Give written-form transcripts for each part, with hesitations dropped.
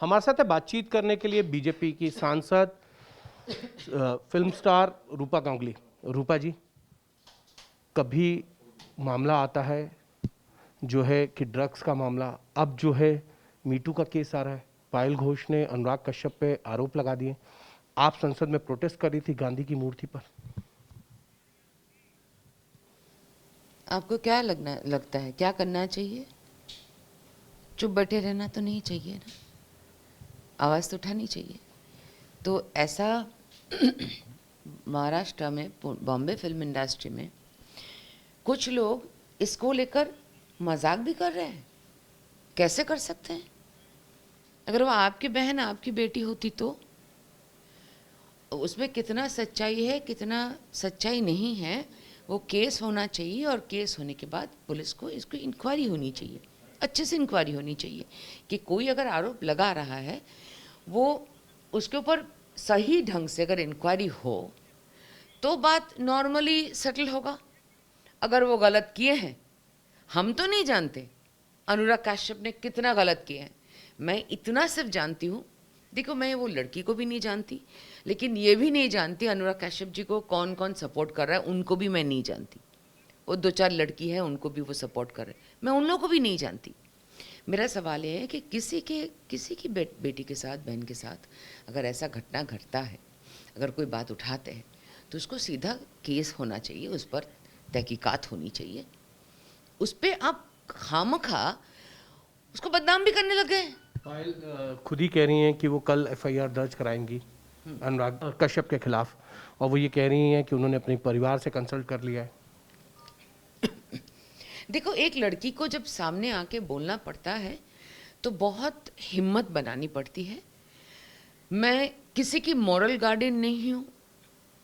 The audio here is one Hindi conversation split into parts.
हमारे साथ है बातचीत करने के लिए बीजेपी की सांसद फिल्म स्टार रूपा गांगुली। रूपा जी, कभी मामला आता है जो है कि ड्रग्स का मामला, अब जो है मीटू का केस आ रहा है, पायल घोष ने अनुराग कश्यप पे आरोप लगा दिए, आप संसद में प्रोटेस्ट कर रही थी गांधी की मूर्ति पर। आपको क्या लगता है क्या करना चाहिए? चुप बैठे रहना तो नहीं चाहिए ना, आवाज़ तो उठानी चाहिए। तो ऐसा महाराष्ट्र में, बॉम्बे फिल्म इंडस्ट्री में कुछ लोग इसको लेकर मजाक भी कर रहे हैं। कैसे कर सकते हैं? अगर वो आपकी बहन, आपकी बेटी होती तो उसमें कितना सच्चाई है, कितना सच्चाई नहीं है, वो केस होना चाहिए। और केस होने के बाद पुलिस को इसको इंक्वायरी होनी चाहिए, अच्छे से इंक्वायरी होनी चाहिए कि कोई अगर आरोप लगा रहा है वो उसके ऊपर सही ढंग से अगर इंक्वायरी हो तो बात नॉर्मली सेटल होगा। अगर वो गलत किए हैं, हम तो नहीं जानते अनुराग कश्यप ने कितना गलत किया है, मैं इतना सिर्फ जानती हूँ। देखो, मैं वो लड़की को भी नहीं जानती, लेकिन ये भी नहीं जानती अनुराग कश्यप जी को कौन कौन सपोर्ट कर रहा है, उनको भी मैं नहीं जानती। वो 2-4 लड़की है, उनको भी वो सपोर्ट कर रहे हैं, मैं उन लोगों को भी नहीं जानती। मेरा सवाल ये है कि किसी की बेटी के साथ, बहन के साथ अगर ऐसा घटना घटता है, अगर कोई बात उठाते हैं तो उसको सीधा केस होना चाहिए, उस पर तहकीकात होनी चाहिए। उस पर आप खामखा उसको बदनाम भी करने लग गए। पायल खुद ही कह रही हैं कि वो कल एफआईआर दर्ज कराएंगी अनुराग कश्यप के खिलाफ, और वो ये कह रही हैं कि उन्होंने अपने परिवार से कंसल्ट कर लिया है। देखो, एक लड़की को जब सामने आके बोलना पड़ता है तो बहुत हिम्मत बनानी पड़ती है। मैं किसी की मॉरल गार्डियन नहीं हूँ,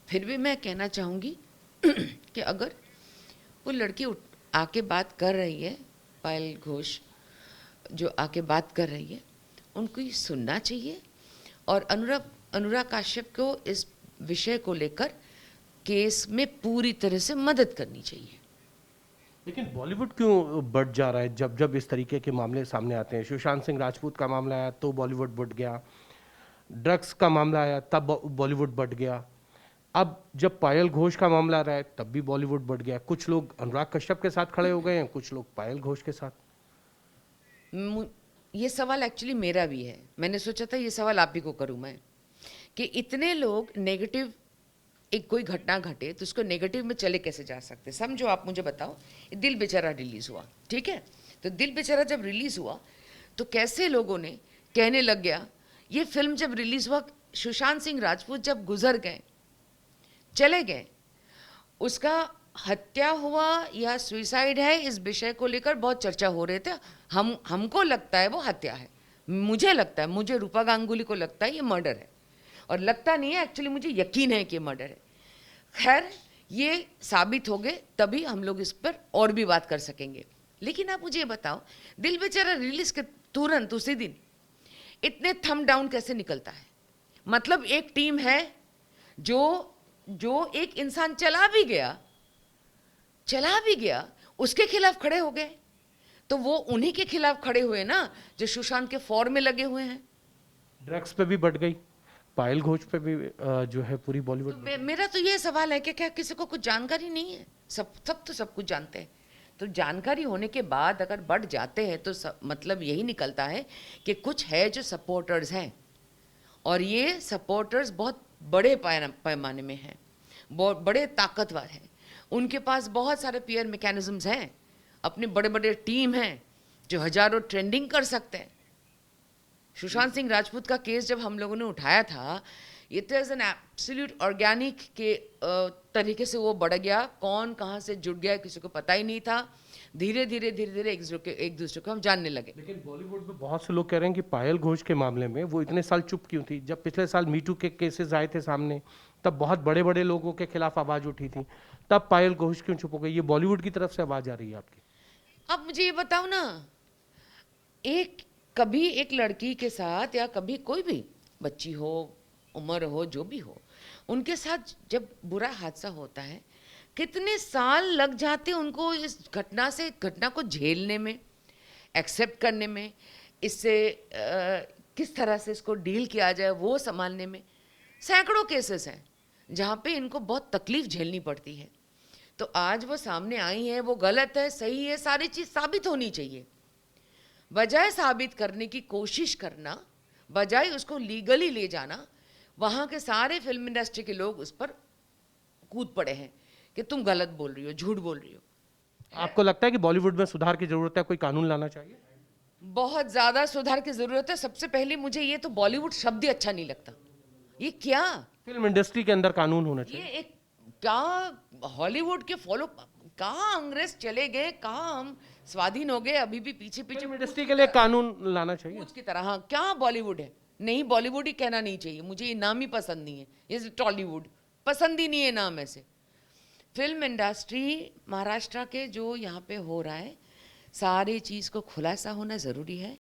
फिर भी मैं कहना चाहूँगी कि अगर वो लड़की आके बात कर रही है, पायल घोष जो आके बात कर रही है, उनको ये सुनना चाहिए और अनुराग कश्यप को इस विषय को लेकर केस में पूरी तरह से मदद करनी चाहिए। लेकिन बॉलीवुड क्यों बढ़ जा रहा है? जब जब इस तरीके के मामले सामने आते हैं, सुशांत सिंह राजपूत का मामला आया तो बॉलीवुड बढ़ गया, ड्रग्स का मामला आया तब बॉलीवुड बढ़ गया, अब जब पायल घोष का मामला आ रहा है तब भी बॉलीवुड बढ़ गया। कुछ लोग अनुराग कश्यप के साथ खड़े हो गए हैं, कुछ लोग पायल घोष के साथ। ये सवाल एक्चुअली मेरा भी है, मैंने सोचा था ये सवाल आप ही को करूं मैं, कि इतने लोग नेगेटिव, एक कोई घटना घटे तो उसको नेगेटिव में चले कैसे जा सकते। समझो, आप मुझे बताओ, दिल बेचारा रिलीज हुआ, ठीक है, तो दिल बेचारा जब रिलीज हुआ तो कैसे लोगों ने कहने लग गया, ये फिल्म जब रिलीज हुआ, सुशांत सिंह राजपूत जब गुजर गए, चले गए, उसका हत्या हुआ या सुइसाइड है, इस विषय को लेकर बहुत चर्चा हो रहे थे। हमको लगता है वो हत्या है, मुझे लगता है, मुझे रूपा गांगुली को लगता है ये मर्डर है, और लगता नहीं है, एक्चुअली मुझे यकीन है कि ये मर्डर है। खैर, ये साबित हो गए तभी हम लोग इस पर और भी बात कर सकेंगे। लेकिन आप मुझे ये बताओ, दिल बेचारा रिलीज के तुरंत उसी दिन इतने थम डाउन कैसे निकलता है? मतलब एक टीम है जो एक इंसान चला भी गया, उसके खिलाफ खड़े हो गए, तो वो उन्हीं के खिलाफ खड़े हुए ना जो सुशांत के फॉर्म में लगे हुए हैं। ड्रग्स पे भी बढ़ गई, पायल घोष पे भी जो है पूरी बॉलीवुड तो मेरा तो ये सवाल है कि क्या किसी को कुछ जानकारी नहीं है? सब तो सब कुछ जानते हैं। तो जानकारी होने के बाद अगर बढ़ जाते हैं तो मतलब यही निकलता है कि कुछ है जो सपोर्टर्स हैं, और ये सपोर्टर्स बहुत बड़े पैमाने में हैं, बहुत बड़े ताकतवर हैं, उनके पास बहुत सारे पीयर मैकेनिज्म्स हैं, अपने बड़े बड़े टीम हैं जो हजारों ट्रेंडिंग कर सकते हैं। सुशांत सिंह राजपूत का केस जब हम लोगों ने उठाया था, it is an absolute organic के तरीके से वो बढ़ गया, कौन कहाँ से जुड़ गया किसी को पता ही नहीं था। धीरे धीरे एक दूसरे को हम जानने लगे। लेकिन बॉलीवुड में बहुत से लोग कह रहे हैं कि पायल घोष के मामले में वो इतने साल चुप क्यों थी? जब पिछले साल मीटू के केसेस आए थे सामने, तब बहुत बड़े बड़े लोगों के खिलाफ आवाज उठी थी, तब पायल घोष क्यों चुप हो गई? ये बॉलीवुड की तरफ से आवाज आ रही है आपकी। अब मुझे ये बताओ ना, कभी एक लड़की के साथ या कभी कोई भी बच्ची हो, उम्र हो, जो भी हो, उनके साथ जब बुरा हादसा होता है, कितने साल लग जाते उनको इस घटना को झेलने में, एक्सेप्ट करने में, इससे किस तरह से इसको डील किया जाए वो संभालने में सैकड़ों केसेस हैं जहाँ पे इनको बहुत तकलीफ झेलनी पड़ती है। तो आज वो सामने आई है, वो गलत है सही है सारी चीज़ साबित होनी चाहिए। बजाय साबित करने की कोशिश करना, बजाय उसको लीगली ले जाना, वहाँ के सारे फिल्म इंडस्ट्री के लोग उस पर कूद पड़े हैं कि तुम गलत बोल रही हो, झूठ बोल रही हो। आपको लगता है कि बॉलीवुड में सुधार की जरूरत है, कोई कानून लाना चाहिए? बहुत ज़्यादा सुधार की ज़रूरत है। सबसे पहले मुझे ये तो बॉलीवुड शब्द ही अच्छा नहीं लगता। ये क्या, फिल्म इंडस्ट्री के अंदर कानून होना ये चाहिए। एक क्या हॉलीवुड के फॉलो, कहाँ अंग्रेज चले गए, कहाँ हम स्वाधीन हो गए, अभी भी पीछे पीछे फिल्म इंडस्ट्री के लिए कानून लाना चाहिए। पूछ की तरह। हाँ, क्या बॉलीवुड है? नहीं, बॉलीवुड ही कहना नहीं चाहिए, मुझे ये नाम ही पसंद नहीं है। ये टॉलीवुड पसंद ही नहीं है नाम ऐसे। फिल्म इंडस्ट्री महाराष्ट्र के जो यहाँ पे हो रहा है, सारी चीज़ को खुलासा होना ज़रूरी है।